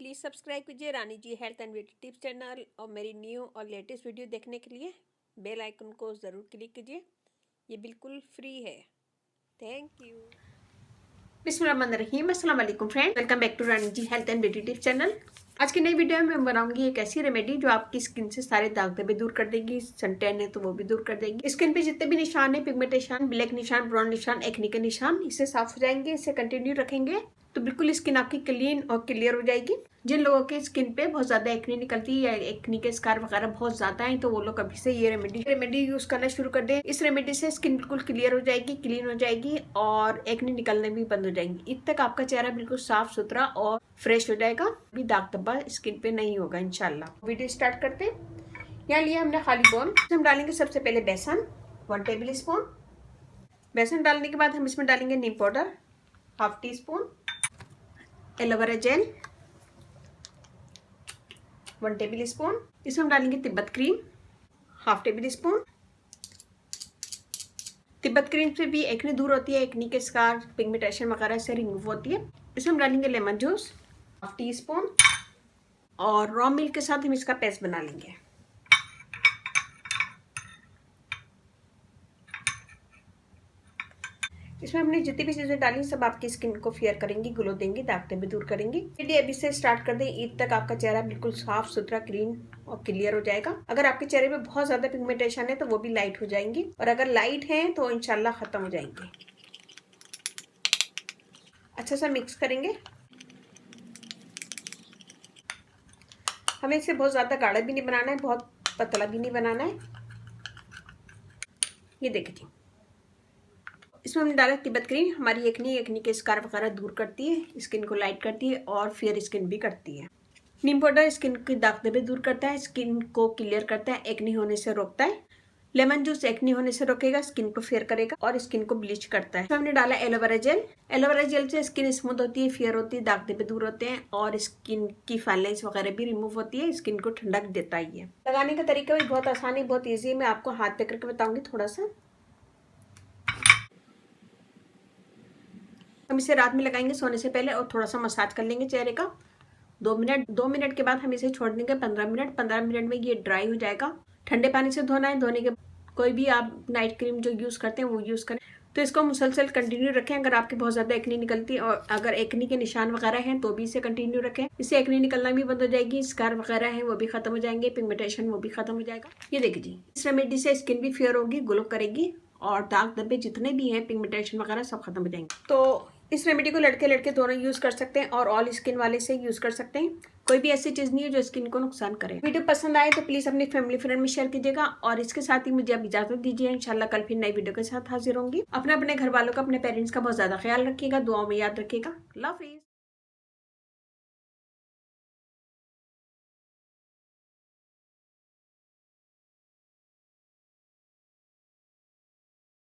Please subscribe कीजिए Rani ji health and beauty tips channel और मेरी न्यू और लेटेस्ट वीडियो देखने के लिए बेल आइकन को ज़रूर क्लिक कीजिए। ये बिल्कुल फ्री है। Thank you. बिस्मिल्लाहिर्रहमानिर्रहीम। अस्सलाम वालेकुम friend, welcome back to Rani ji health and beauty tips channel. आज की नई वीडियो में मैं बनाऊंगी एक ऐसी रेमेडी जो आपकी स्किन से सारे दाग धब्बे दूर कर देगी। सन टैन है तो वो भी दूर कर देगी। स्किन पे जितने भी निशान है, पिगमेंटेशन, ब्लैक निशान, ब्राउन निशान, एक्ने के निशान, इससे साफ हो जाएंगे। इसे कंटिन्यू रखेंगे तो बिल्कुल स्किन आपकी क्लीन और क्लियर हो जाएगी। जिन लोगों के स्किन पे बहुत ज्यादा एक्ने निकलती है या एक्ने के स्कार वगैरह बहुत ज्यादा है तो वो लोग अभी से ये रेमेडी यूज करना शुरू कर दें। इस रेमेडी से स्किन बिल्कुल क्लियर हो जाएगी, क्लीन हो जाएगी और एक्ने निकलने भी बंद हो जाएंगी। इत तक आपका चेहरा बिल्कुल साफ सुथरा और फ्रेश हो जाएगा। भी दाग धब्बा स्किन पे नहीं होगा इंशाल्लाह। वीडियो स्टार्ट करते हैं। यहाँ लिया हमने खाली बोन। हम डालेंगे सबसे पहले बेसन 1 टेबल स्पून। बेसन डालने के बाद हम इसमें डालेंगे neem powder 1/2 teaspoon, aloe vera gel 1 tablespoon. इसमें हम डालेंगे Tibet cream 1/2 tablespoon. Tibet cream से भी एक्ने दूर होती है, एक्ने के स्कार, पिगमेंटेशन वगैरह से रिमूव होती है। इसमें हम डालेंगे लेमन जूस 1/2 टीस्पून और रॉ मिल्क के साथ हम इसका पेस्ट बना लेंगे। इसमें हमने जितनी भी चीजें डाली सब आपकी स्किन को फेयर करेंगी, ग्लो देंगी, दाग धब्बे दूर करेंगी। चलिए अभी से स्टार्ट कर दें। ईद तक आपका चेहरा बिल्कुल साफ सुथरा, क्लीन और क्लियर हो जाएगा। अगर आपके चेहरे पे बहुत ज्यादा पिगमेंटेशन है तो वो भी लाइट हो जाएंगी और अगर लाइट है तो इंशाल्लाह खत्म हो जाएंगी। अच्छा सा मिक्स करेंगे। हमें इसे बहुत ज्यादा गाढ़ा भी नहीं बनाना है, बहुत पतला भी नहीं बनाना है। ये देखिए इसमें हमने डाला तिब्बत क्रीम। हमारी एक्ने के स्कार वगैरह दूर करती है, स्किन को लाइट करती है और फेयर स्किन भी करती है। नीम पाउडर स्किन के दाग धब्बे दूर करता है, स्किन को क्लियर करता है, एक्ने होने से रोकता है। लेमन जूस एक्ने होने से रोकेगा, स्किन को फेयर करेगा और स्किन को ब्लीच करता है। हमने डाला एलोवेरा जेल। एलोवेरा जेल से स्किन स्मूथ होती है, फेयर होती है, दाग धब्बे दूर होते हैं और स्किन की फाइन लाइंस वगैरह भी रिमूव होती है। स्किन को ठंडक देता ही है। लगाने का तरीका भी बहुत आसान है, बहुत ईजी है। मैं आपको हाथ पे करके बताऊंगी। थोड़ा सा हम इसे रात में लगाएंगे सोने से पहले और थोड़ा सा मसाज कर लेंगे चेहरे का 2 मिनट के बाद हम इसे छोड़ देंगे 15 मिनट में ये ड्राई हो जाएगा। ठंडे पानी से धोना है। धोने के कोई भी आप नाइट क्रीम जो यूज करते हैं वो यूज करें। तो इसको मुसलसल कंटिन्यू रखें। अगर आपकी बहुत ज्यादा एक्ने निकलती है और अगर एक्ने के निशान वगैरह हैं तो भी इसे कंटिन्यू रखें। इससे एक्ने निकलना भी बंद हो जाएगी, स्कार वगैरह है वो भी खत्म हो जाएंगे, पिगमेंटेशन वो भी खत्म हो जाएगा। ये देखिए जी, इस रेमेडी से स्किन भी फेयर होगी, ग्लो करेगी और दाग धब्बे जितने भी हैं, पिगमेंटेशन वगैरह सब खत्म हो जाएंगे। तो इस रेमेडी को लड़के दोनों यूज कर सकते हैं और ऑल स्किन वाले से यूज कर सकते हैं। कोई भी ऐसी चीज नहीं है जो स्किन को नुकसान करे। वीडियो पसंद आए तो प्लीज अपनी फैमिली फ्रेंड में शेयर कीजिएगा और इसके साथ ही मुझे अब इजाजत दीजिए। इंशाल्लाह कल फिर नई वीडियो के साथ हाजिर होंगी। अपने घर वालों का, अपने पेरेंट्स का बहुत ज्यादा ख्याल रखिएगा, दुआओं में याद रखिएगा। अल्लाह हाफिज।